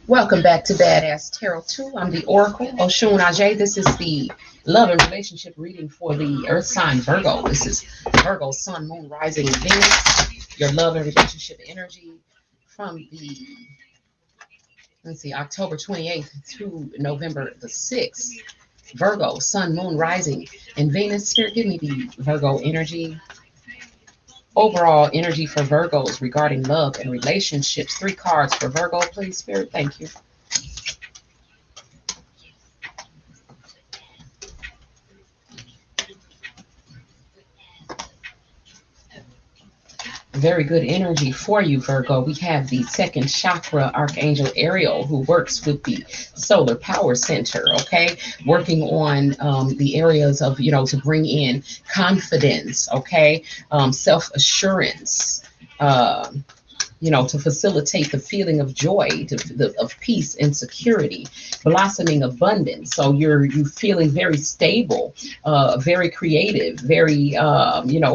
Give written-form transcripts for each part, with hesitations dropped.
Welcome back to Badass Tarot 2. I'm the Oracle, Oshun Ajay. This is the love and relationship reading for the Earth sign Virgo. This is Virgo, Sun, Moon, Rising, and Venus. Your love and relationship energy from the, let's see, October 28th to November the 6th. Virgo, Sun, Moon, Rising, and Venus. Spirit, give me the Virgo energy. Overall energy for Virgos regarding love and relationships. 3 cards for Virgo, please, Spirit. Thank you. Very good energy for you, Virgo. We have the second chakra, Archangel Ariel, who works with the solar power center, okay? Working on the areas of, to bring in confidence, okay? Self-assurance, to facilitate the feeling of joy, of peace and security, blossoming abundance. So you feeling very stable, very creative, very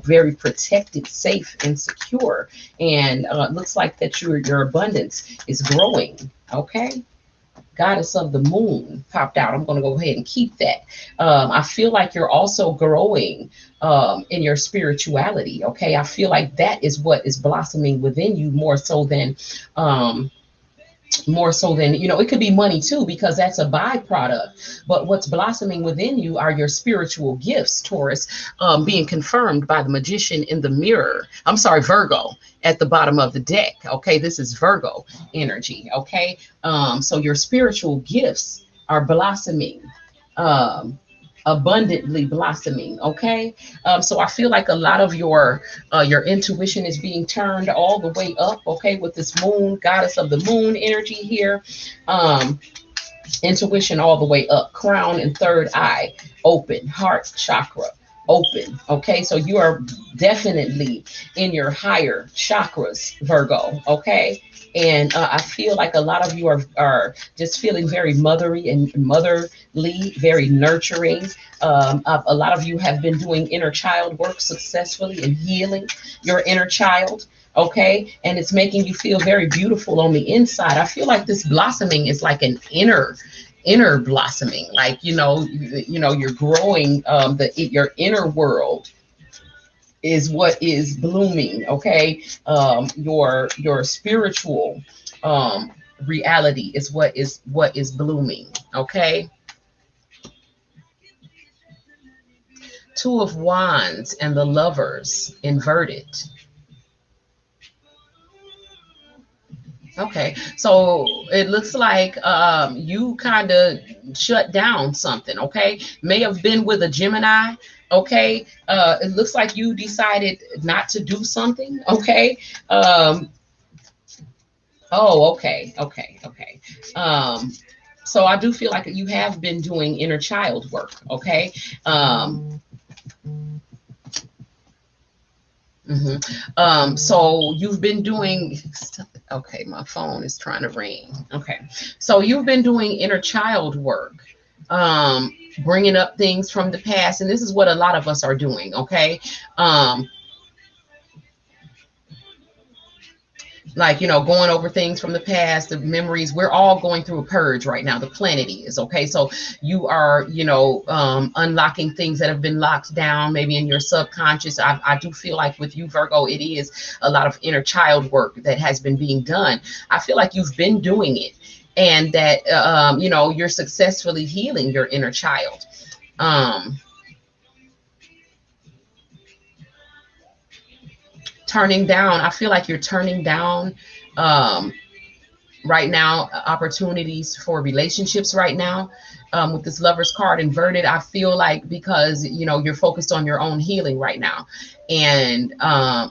very protected, safe and secure. And it looks like that your abundance is growing. Okay. Goddess of the moon popped out. I'm going to go ahead and keep that. I feel like you're also growing in your spirituality. Okay. I feel like that is what is blossoming within you more so than it could be money too, because that's a byproduct. But what's blossoming within you are your spiritual gifts, Taurus, being confirmed by the magician in the mirror. I'm sorry, Virgo at the bottom of the deck. Okay, this is Virgo energy. Okay, so your spiritual gifts are blossoming. Abundantly blossoming. Okay, so I feel like a lot of your intuition is being turned all the way up. Okay, with this moon, goddess of the moon energy here. Intuition all the way up, crown and third eye open, heart chakra open. Okay, so you are definitely in your higher chakras, Virgo. Okay, and I feel like a lot of you are just feeling very mothery and motherly, very nurturing. A lot of you have been doing inner child work successfully and healing your inner child. Okay, and it's making you feel very beautiful on the inside. I feel like this blossoming is like an inner blossoming, like you're growing. Your inner world is what is blooming. Okay, your spiritual reality is what is blooming. Okay, Two of Wands and the Lovers inverted. Okay, so it looks like you kind of shut down something. Okay, may have been with a Gemini. Okay, it looks like you decided not to do something. Okay, oh, okay. So I do feel like you have been doing inner child work. Okay. So you've been doing, okay, my phone is trying to ring. Okay, so you've been doing inner child work, bringing up things from the past, and this is what a lot of us are doing. Okay, like going over things from the past, the memories. We're all going through a purge right now. The planet is. Okay, so you are unlocking things that have been locked down maybe in your subconscious. I do feel like with you, Virgo, it is a lot of inner child work that has been being done. I feel like you've been doing it, and that you're successfully healing your inner child. Turning down, I feel like you're turning down right now opportunities for relationships right now, with this Lover's card inverted. I feel like because you're focused on your own healing right now, and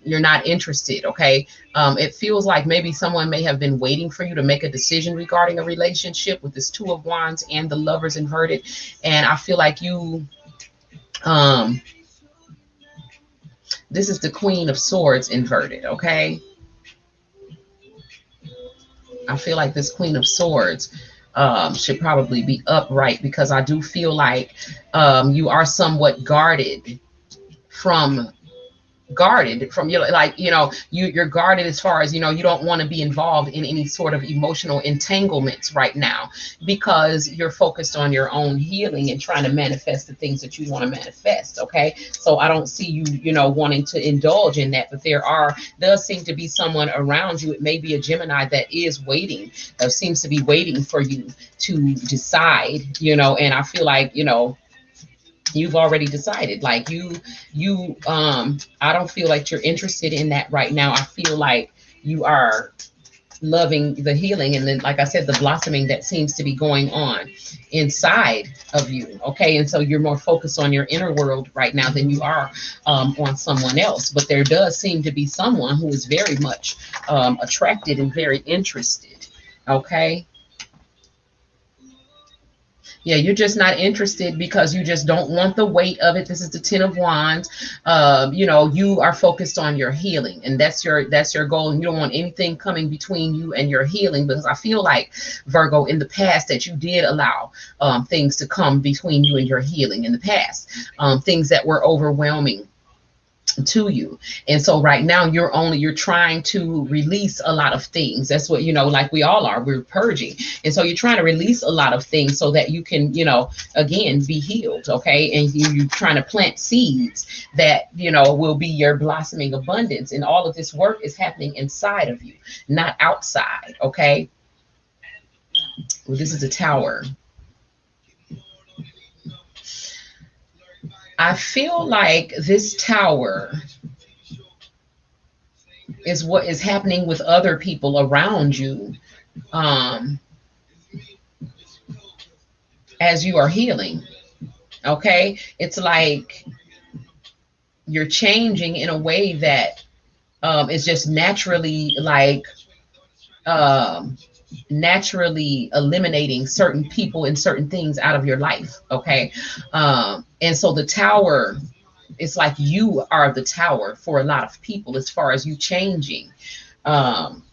you're not interested. Okay, it feels like maybe someone may have been waiting for you to make a decision regarding a relationship with this Two of Wands and the Lovers inverted, and I feel like you this is the Queen of Swords inverted. Okay, I feel like this Queen of Swords should probably be upright, because I do feel like you are somewhat guarded from guarded from you, like, you're guarded as far as, you don't want to be involved in any sort of emotional entanglements right now, because you're focused on your own healing and trying to manifest the things that you want to manifest. Okay, so I don't see you, wanting to indulge in that, but does seem to be someone around you. It may be a Gemini that is waiting, seems to be waiting for you to decide, and I feel like, you've already decided, like, I don't feel like you're interested in that right now. I feel like you are loving the healing, and then, like I said, the blossoming that seems to be going on inside of you. Okay, and so you're more focused on your inner world right now than you are on someone else, but there does seem to be someone who is very much attracted and very interested. Okay, yeah, you're just not interested because you just don't want the weight of it. This is the Ten of Wands. You are focused on your healing, and that's your goal. And you don't want anything coming between you and your healing, because I feel like, Virgo, in the past, that you did allow things to come between you and your healing in the past, things that were overwhelming to you. And so right now you're trying to release a lot of things. That's what, like we all are, we're purging. And so you're trying to release a lot of things so that you can, again, be healed. Okay, and you're trying to plant seeds that, will be your blossoming abundance. And all of this work is happening inside of you, not outside. Okay, well, this is a Tower. I feel like this Tower is what is happening with other people around you, as you are healing. Okay, it's like you're changing in a way that is just naturally, like, naturally eliminating certain people and certain things out of your life. Okay, and so the Tower, it's like you are the Tower for a lot of people, as far as you changing and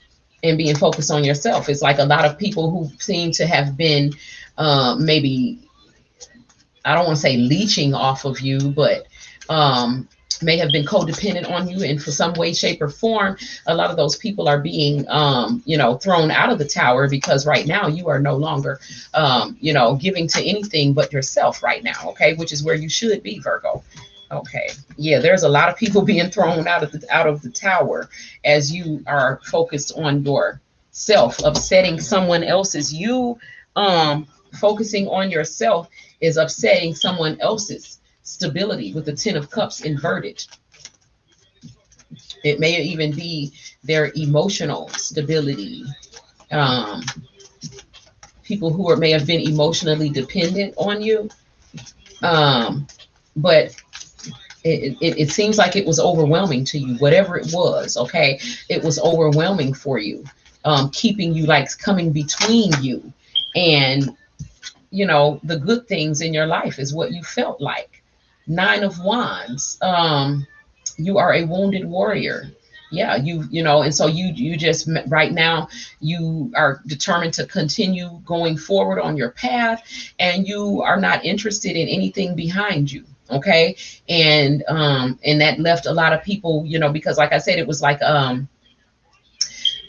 being focused on yourself. It's like a lot of people who seem to have been maybe, I don't want to say leeching off of you, but may have been codependent on you in for some way, shape, or form. A lot of those people are being thrown out of the Tower, because right now you are no longer giving to anything but yourself right now. Okay, which is where you should be, Virgo. Okay, yeah, there's a lot of people being thrown out of the Tower, as you are focused on yourself, upsetting someone else's. You focusing on yourself is upsetting someone else's stability, with the Ten of Cups inverted. It may even be their emotional stability. People who may have been emotionally dependent on you, but it seems like it was overwhelming to you, whatever it was. Okay, it was overwhelming for you, keeping you, like, coming between you and the good things in your life, is what you felt like. Nine of Wands. You are a wounded warrior. Yeah, and so you just, right now, you are determined to continue going forward on your path, and you are not interested in anything behind you. Okay, and that left a lot of people, because, like I said, it was like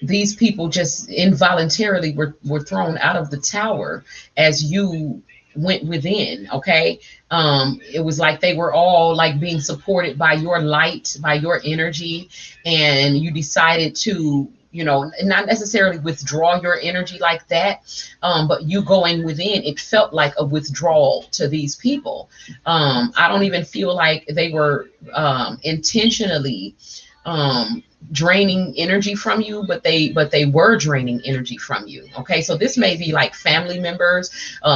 these people just involuntarily were thrown out of the Tower as you went within. Okay, it was like they were all, like, being supported by your light, by your energy, and you decided to, not necessarily withdraw your energy like that, but you going within, it felt like a withdrawal to these people. I don't even feel like they were intentionally draining energy from you, but they were draining energy from you. Okay, so this may be like family members,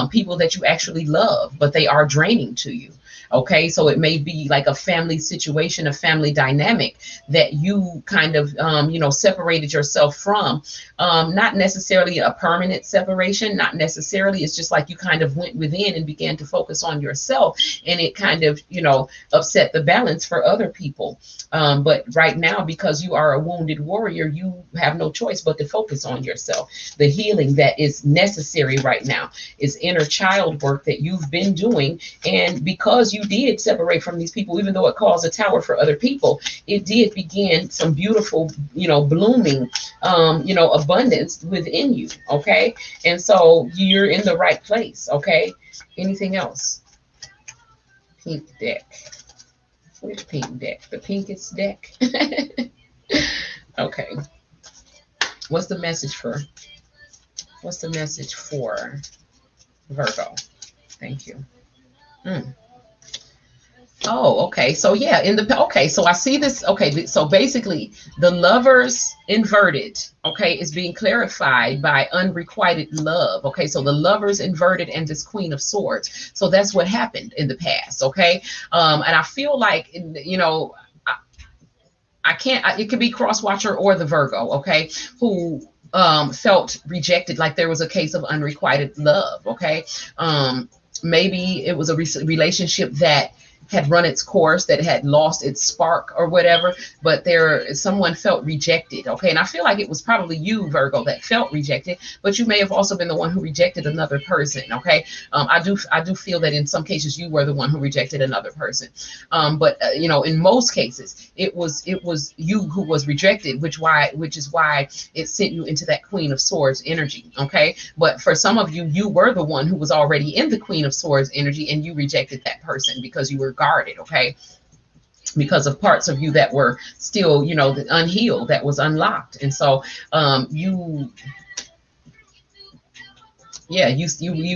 people that you actually love, but they are draining to you. Okay, so it may be like a family situation, a family dynamic that you kind of separated yourself from. Not necessarily a permanent separation, not necessarily. It's just like you kind of went within and began to focus on yourself, and it kind of upset the balance for other people. But right now, because you are a wounded warrior, you have no choice but to focus on yourself. The healing that is necessary right now is inner child work that you've been doing, and because you you did separate from these people, even though it caused a tower for other people, it did begin some beautiful, blooming, abundance within you. Okay. And so you're in the right place. Okay. Anything else? Pink deck. Which pink deck? The pinkest deck. Okay. What's the message for Virgo? Thank you. Oh, okay. So yeah, okay, so I see this. Okay, so basically the lovers inverted, okay, is being clarified by unrequited love. Okay, so the lovers inverted and this Queen of Swords. So that's what happened in the past. Okay. And I feel like, I can't, it could be cross watcher or the Virgo, okay, who felt rejected, like there was a case of unrequited love. Okay. Maybe it was a relationship that had run its course, that had lost its spark or whatever, but someone felt rejected. Okay. And I feel like it was probably you, Virgo, that felt rejected, but you may have also been the one who rejected another person. Okay. I do feel that in some cases you were the one who rejected another person. But in most cases it was you who was rejected, which is why it sent you into that Queen of Swords energy. Okay. But for some of you, you were the one who was already in the Queen of Swords energy and you rejected that person because you were guarded. Okay. Because of parts of you that were still, unhealed, that was unlocked. And so you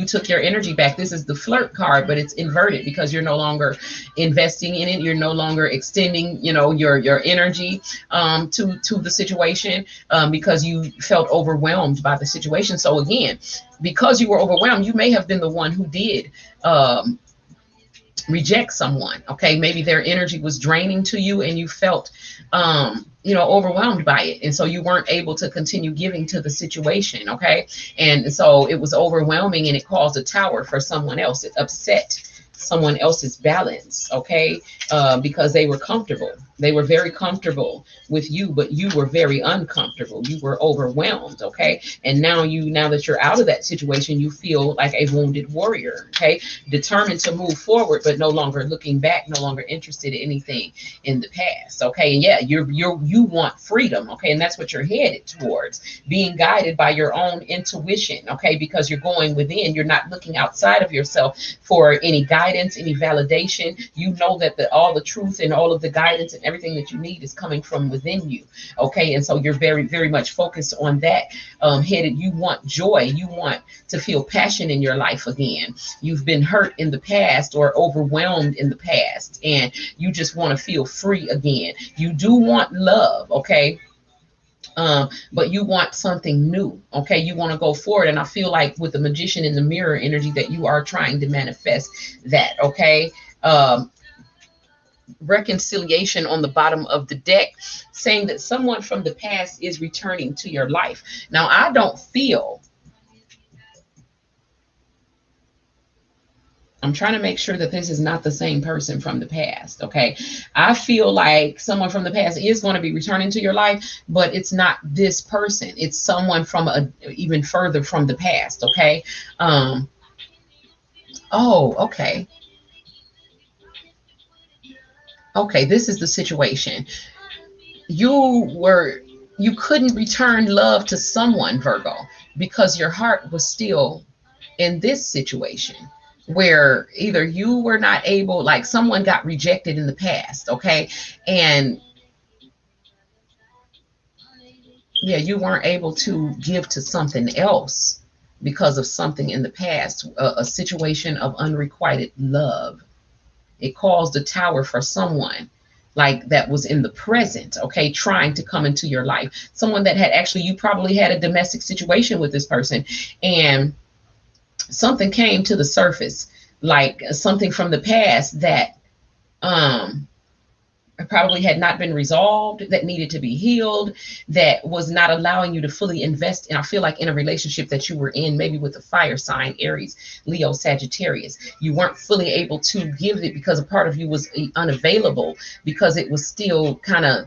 took your energy back. This is the flirt card, but it's inverted because you're no longer investing in it. You're no longer extending, your energy to the situation because you felt overwhelmed by the situation. So again, because you were overwhelmed, you may have been the one who did reject someone. Okay. Maybe their energy was draining to you and you felt, overwhelmed by it. And so you weren't able to continue giving to the situation. Okay. And so it was overwhelming and it caused a tower for someone else. It upset someone else's balance. Okay. Because they were comfortable. They were very comfortable with you, but you were very uncomfortable. You were overwhelmed. Okay. And now that you're out of that situation, you feel like a wounded warrior. Okay. Determined to move forward, but no longer looking back, no longer interested in anything in the past. Okay. And yeah, you want freedom. Okay. And that's what you're headed towards, being guided by your own intuition. Okay. Because you're going within, you're not looking outside of yourself for any guidance, any validation. You know that all the truth and all of the guidance and everything that you need is coming from within you. Okay. And so you're very, very much focused on that. Headed, you want joy. You want to feel passion in your life again. You've been hurt in the past or overwhelmed in the past, and you just want to feel free again. You do want love. Okay. But you want something new. Okay. You want to go forward. And I feel like with the Magician in the mirror energy that you are trying to manifest that. Okay. Reconciliation on the bottom of the deck, saying that someone from the past is returning to your life. Now, I don't feel, I'm trying to make sure that this is not the same person from the past. Okay. I feel like someone from the past is going to be returning to your life, but it's not this person. It's someone from even further from the past. Okay. Oh, okay. Okay, this is the situation. You couldn't return love to someone, Virgo, because your heart was still in this situation where either you were not able, like someone got rejected in the past. Okay. And yeah, you weren't able to give to something else because of something in the past, a situation of unrequited love. It caused a tower for someone like that was in the present, okay, trying to come into your life. Someone that had actually, you probably had a domestic situation with this person and something came to the surface, like something from the past that probably had not been resolved, that needed to be healed, that was not allowing you to fully invest in, I feel like in a relationship that you were in, maybe with a fire sign, Aries, Leo, Sagittarius. You weren't fully able to give it because a part of you was unavailable because it was still kind of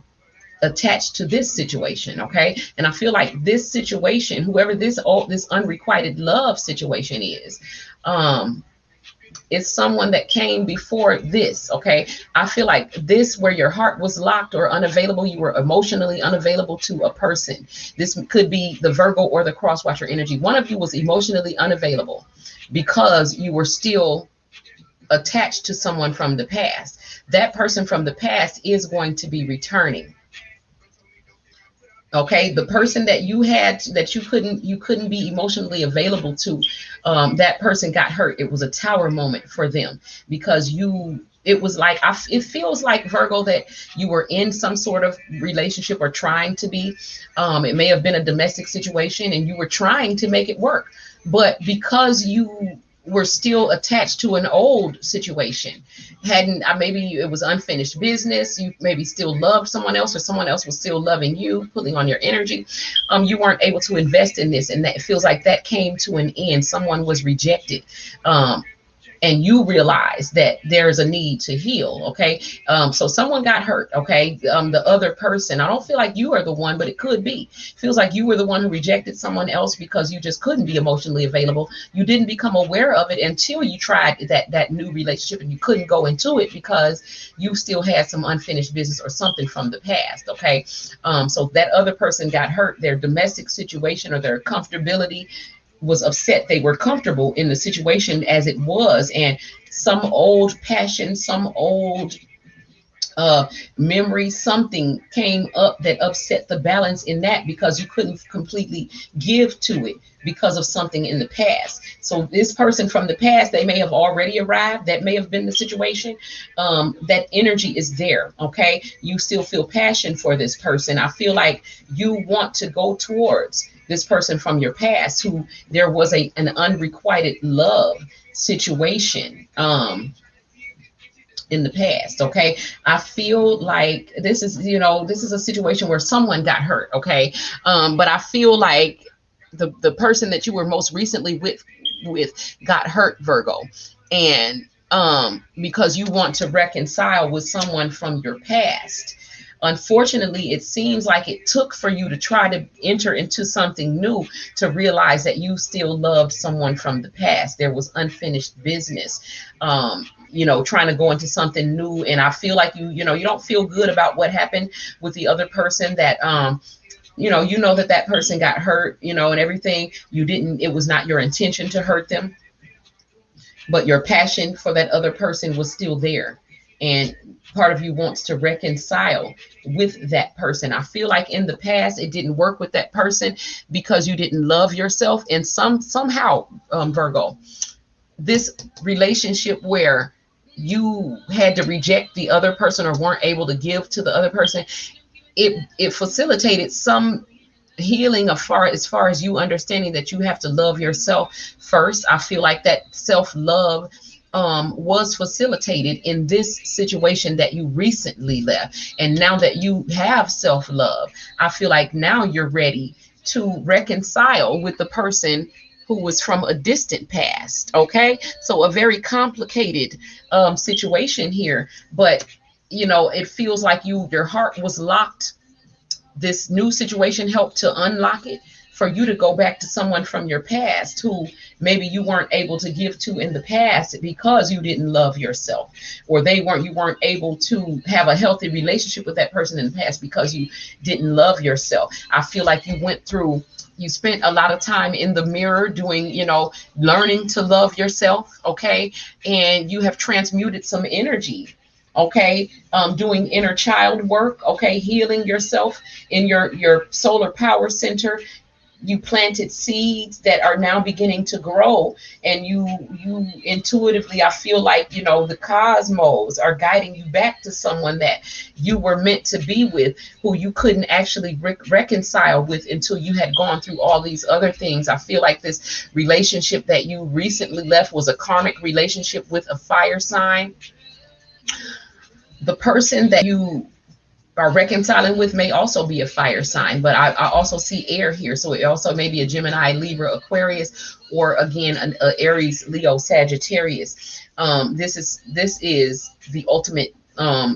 attached to this situation. Okay. And I feel like this situation, whoever this unrequited love situation is, It's someone that came before this. Okay, I feel like this, where your heart was locked or unavailable, you were emotionally unavailable to a person. This could be the Virgo or the cross watcher energy. One of you was emotionally unavailable because you were still attached to someone from the past. That person from the past is going to be returning. Okay, the person that you had, that you couldn't be emotionally available to, that person got hurt. It was a tower moment for them, because you, it was like, it feels like, Virgo, that you were in some sort of relationship, or trying to be. It may have been a domestic situation and you were trying to make it work, but because you were still attached to an old situation, hadn't, maybe it was unfinished business, you maybe still loved someone else, or someone else was still loving you, pulling on your energy, you weren't able to invest in this, and that feels like that came to an end. Someone was rejected, um, and you realize that there's a need to heal. Okay, so someone got hurt. Okay, the other person, I don't feel like you are the one, but it could be. Feels like you were the one who rejected someone else because you just couldn't be emotionally available. You didn't become aware of it until you tried that new relationship, and you couldn't go into it because you still had some unfinished business or something from the past. Okay, so that other person got hurt. Their domestic situation or their comfortability was upset. They were comfortable in the situation as it was, and some old passion, some old uh memory, something came up that upset the balance in that, because you couldn't completely give to it because of something in the past. So this person from the past, they may have already arrived. That may have been the situation. That energy is there. Okay, you still feel passion for this person. I feel like you want to go towards this person from your past, who there was an unrequited love situation in the past. Okay, I feel like this is, this is a situation where someone got hurt. Okay, but I feel like the person that you were most recently with got hurt, Virgo, and because you want to reconcile with someone from your past. Unfortunately, it seems like it took for you to try to enter into something new to realize that you still loved someone from the past. There was unfinished business. Trying to go into something new, and I feel like you don't feel good about what happened with the other person, that that person got hurt, and everything. You didn't, it was not your intention to hurt them, but your passion for that other person was still there, and part of you wants to reconcile with that person. I feel like in the past it didn't work with that person because you didn't love yourself, and somehow, Virgo, this relationship where you had to reject the other person or weren't able to give to the other person, it facilitated some healing as far as you understanding that you have to love yourself first. I feel like that self-love was facilitated in this situation that you recently left. And now that you have self-love, I feel like now you're ready to reconcile with the person who was from a distant past. Okay, so a very complicated situation here, but it feels like your heart was locked. This new situation helped to unlock it for you to go back to someone from your past who maybe you weren't able to give to in the past because you didn't love yourself, or you weren't able to have a healthy relationship with that person in the past because you didn't love yourself. I feel like you spent a lot of time in the mirror doing, learning to love yourself. Okay, and you have transmuted some energy. Okay, doing inner child work. Okay, healing yourself in your solar power center. You planted seeds that are now beginning to grow, and you intuitively, I feel like, the cosmos are guiding you back to someone that you were meant to be with, who you couldn't actually reconcile with until you had gone through all these other things. I feel like this relationship that you recently left was a karmic relationship with a fire sign. The person that you are reconciling with may also be a fire sign, but I also see air here, so it also may be a Gemini, Libra, Aquarius, or again an Aries, Leo, Sagittarius. This is the ultimate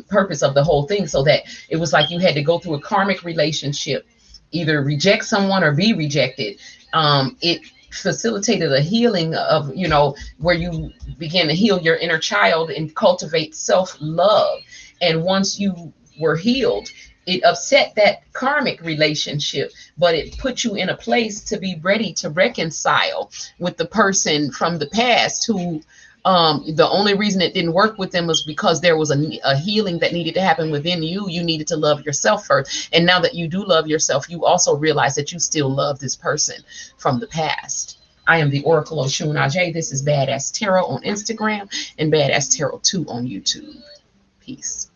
purpose of the whole thing, so that it was like you had to go through a karmic relationship, either reject someone or be rejected. It facilitated a healing of, where you begin to heal your inner child and cultivate self-love. And once you were healed, it upset that karmic relationship, but it put you in a place to be ready to reconcile with the person from the past who, the only reason it didn't work with them was because there was a healing that needed to happen within you. You needed to love yourself first. And now that you do love yourself, you also realize that you still love this person from the past. I am the Oracle of Shun Ajay. This is Badass Tarot on Instagram and Badass Tarot 2 on YouTube. Peace.